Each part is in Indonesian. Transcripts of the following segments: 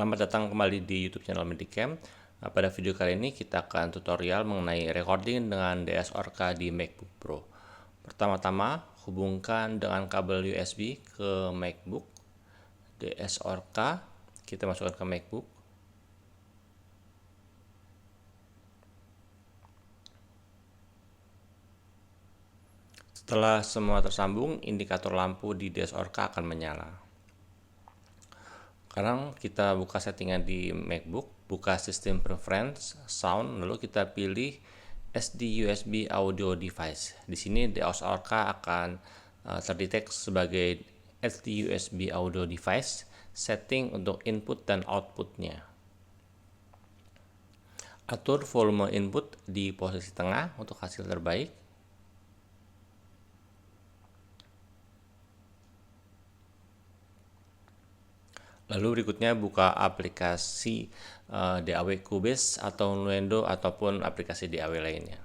Selamat datang kembali di YouTube channel Medicam. Pada video kali ini kita akan tutorial mengenai recording dengan DS Orca di MacBook Pro. Pertama-tama, hubungkan dengan kabel USB ke MacBook. DS Orca kita masukkan ke MacBook. Setelah semua tersambung, indikator lampu di DS Orca akan menyala. Sekarang kita buka settingan di MacBook, buka System Preference, Sound, lalu kita pilih SD USB Audio Device. Di sini DS Orca akan terdetek sebagai SD USB Audio Device, setting untuk input dan outputnya. Atur volume input di posisi tengah untuk hasil terbaik. Lalu berikutnya buka aplikasi DAW Cubase atau Nuendo ataupun aplikasi DAW lainnya.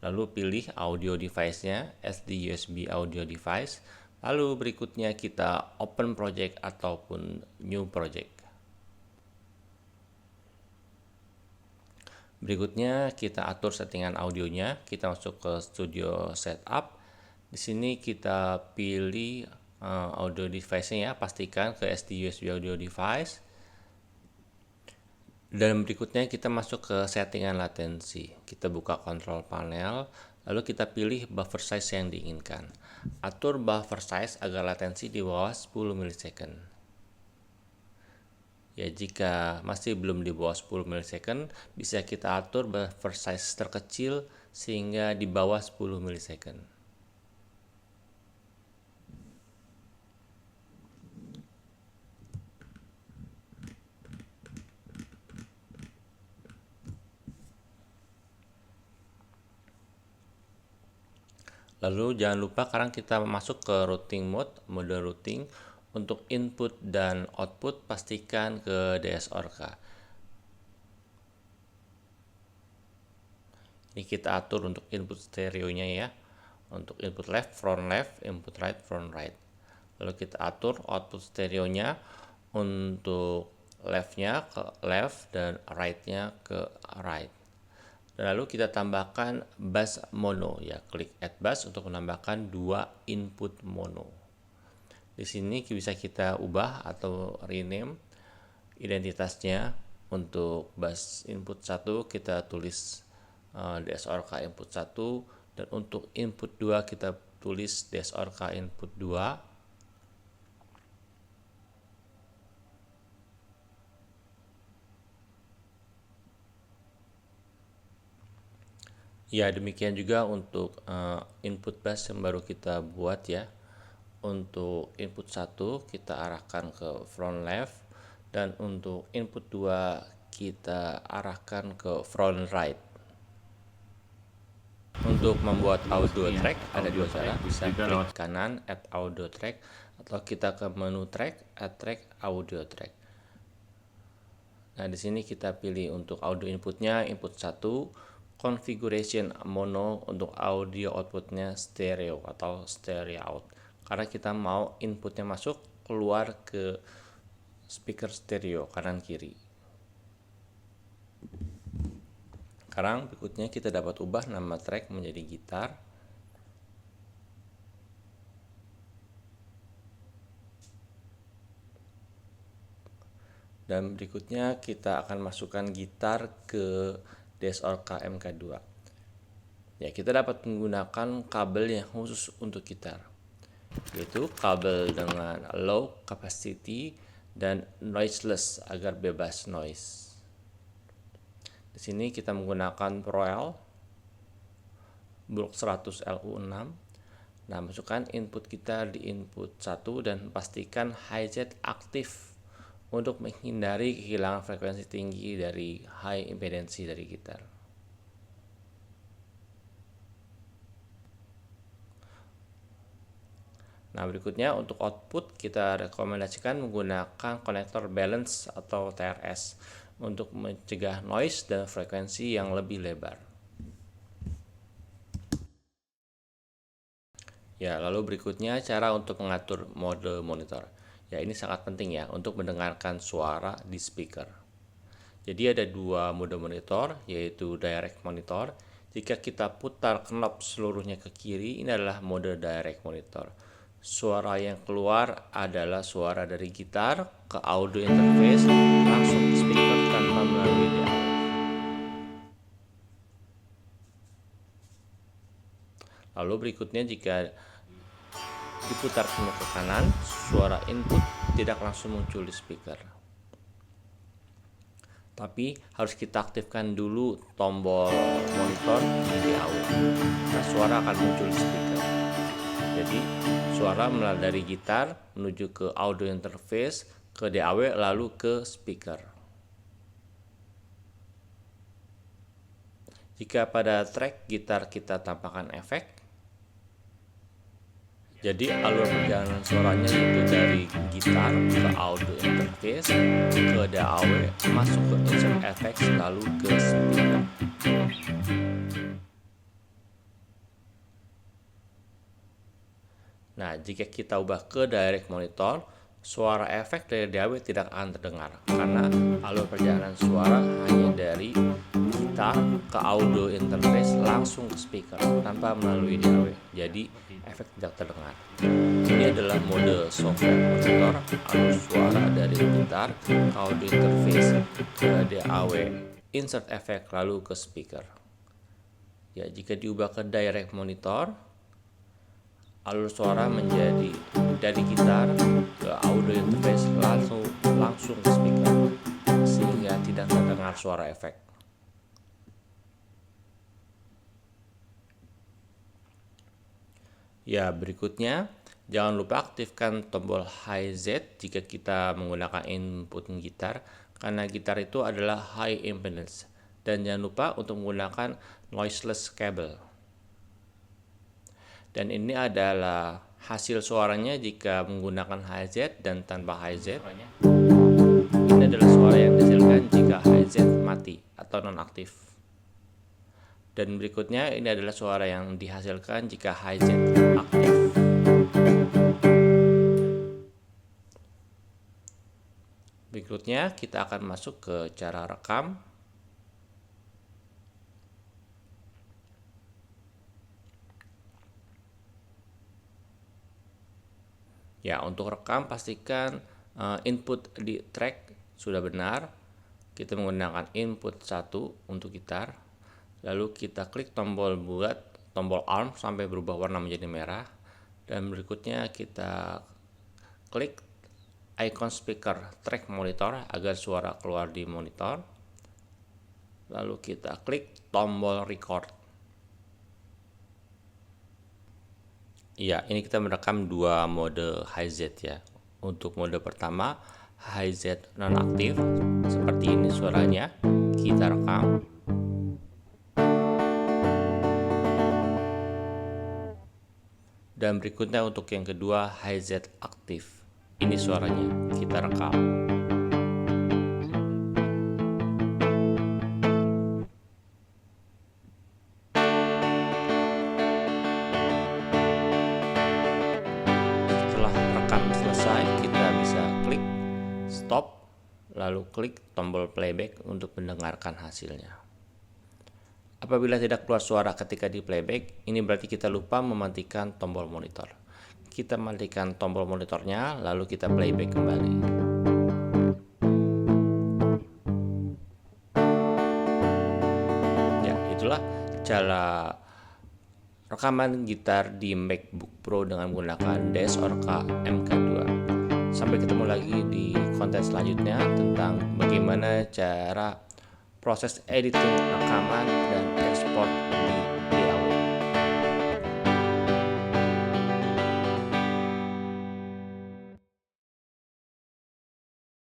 Lalu pilih audio device-nya, SD USB audio device. Lalu berikutnya kita open project ataupun new project. Berikutnya kita atur settingan audionya. Kita masuk ke Studio Setup. Di sini kita pilih audio device-nya ya, pastikan ke SD USB audio device. Dan berikutnya kita masuk ke settingan latensi. Kita buka control panel, lalu kita pilih buffer size yang diinginkan. Atur buffer size agar latensi di bawah 10 millisecond. Ya, jika masih belum di bawah 10 millisecond, bisa kita atur buffer size terkecil sehingga di bawah 10 millisecond. Lalu jangan lupa sekarang kita masuk ke routing mode routing. Untuk input dan output pastikan ke DS Orca. Ini kita atur untuk input stereonya ya. Untuk input left, front left, input right, front right. Lalu kita atur output stereonya untuk left-nya ke left dan right-nya ke right. Lalu kita tambahkan bass mono ya, klik add bass untuk menambahkan 2 input mono. Di sini bisa kita ubah atau rename identitasnya. Untuk bass input 1 kita tulis DS Orca input 1, dan untuk input 2 kita tulis DS Orca input 2. Ya, demikian juga untuk input bass yang baru kita buat ya. Untuk input 1 kita arahkan ke front left, dan untuk input 2 kita arahkan ke front right. Untuk membuat audio track ada dua cara, bisa klik kanan add audio track, atau kita ke menu track add track audio track. Nah, di sini kita pilih untuk audio inputnya input 1, configuration mono, untuk audio outputnya stereo atau stereo out, karena kita mau inputnya masuk keluar ke speaker stereo kanan kiri. Sekarang berikutnya kita dapat ubah nama track menjadi gitar. Dan berikutnya kita akan masukkan gitar ke DS Orca MK2. Ya, kita dapat menggunakan kabel yang khusus untuk gitar, yaitu kabel dengan low capacity dan noiseless agar bebas noise. Di sini kita menggunakan Proel Bulk 100 LU6. Nah, masukkan input gitar di input 1 dan pastikan hijack aktif untuk menghindari kehilangan frekuensi tinggi dari high impedansi dari gitar. Nah, berikutnya untuk output kita rekomendasikan menggunakan konektor balance atau TRS untuk mencegah noise dan frekuensi yang lebih lebar. Ya, lalu berikutnya cara untuk mengatur mode monitor. Ya, ini sangat penting ya untuk mendengarkan suara di speaker. Jadi ada dua mode monitor, yaitu direct monitor. Jika kita putar knob seluruhnya ke kiri, ini adalah mode direct monitor. Suara yang keluar adalah suara dari gitar ke audio interface langsung ke speaker tanpa melalui DAW. Lalu berikutnya, jika diputar knob ke kanan, suara input tidak langsung muncul di speaker, tapi harus kita aktifkan dulu tombol monitor di DAW. Nah, suara akan muncul di speaker. Jadi suara melalui dari gitar menuju ke audio interface, ke DAW, lalu ke speaker. Jika pada track gitar kita tambahkan efek, jadi alur perjalanan suaranya itu dari gitar ke audio interface, ke DAW, masuk ke insert effects, lalu ke speaker. Nah, jika kita ubah ke direct monitor, suara efek dari DAW tidak akan terdengar karena alur perjalanan suara hanya dari gitar ke audio interface langsung ke speaker tanpa melalui DAW. Jadi efek tidak terdengar. Ini adalah mode software monitor, alur suara dari gitar ke audio interface ke DAW, insert effect, lalu ke speaker. Ya, jika diubah ke direct monitor, alur suara menjadi dari gitar ke audio interface langsung ke speaker, sehingga tidak terdengar suara efek. Ya, berikutnya jangan lupa aktifkan tombol high Z jika kita menggunakan input gitar, karena gitar itu adalah high impedance. Dan jangan lupa untuk menggunakan noiseless cable. Dan ini adalah hasil suaranya jika menggunakan high Z dan tanpa high Z. Ini adalah suara yang dihasilkan jika high Z mati atau nonaktif. Dan berikutnya ini adalah suara yang dihasilkan jika high Z aktif. Berikutnya kita akan masuk ke cara rekam. Ya, untuk rekam pastikan input di track sudah benar. Kita menggunakan input 1 untuk gitar. Lalu kita klik tombol arm sampai berubah warna menjadi merah. Dan berikutnya kita klik icon speaker track monitor agar suara keluar di monitor. Lalu kita klik tombol record. Ya, ini kita merekam dua mode high Z ya. Untuk mode pertama, high Z nonaktif, seperti ini suaranya. Kita rekam. Dan berikutnya untuk yang kedua, high Z aktif. Ini suaranya, kita rekam. Kita bisa klik stop, lalu klik tombol playback untuk mendengarkan hasilnya. Apabila tidak keluar suara ketika di playback, ini berarti kita lupa mematikan tombol monitor. Kita matikan tombol monitornya, lalu kita playback kembali. Ya, itulah cara rekaman gitar di MacBook Pro dengan menggunakan DSORK MK2. Sampai ketemu lagi di konten selanjutnya tentang bagaimana cara proses editing rekaman dan ekspor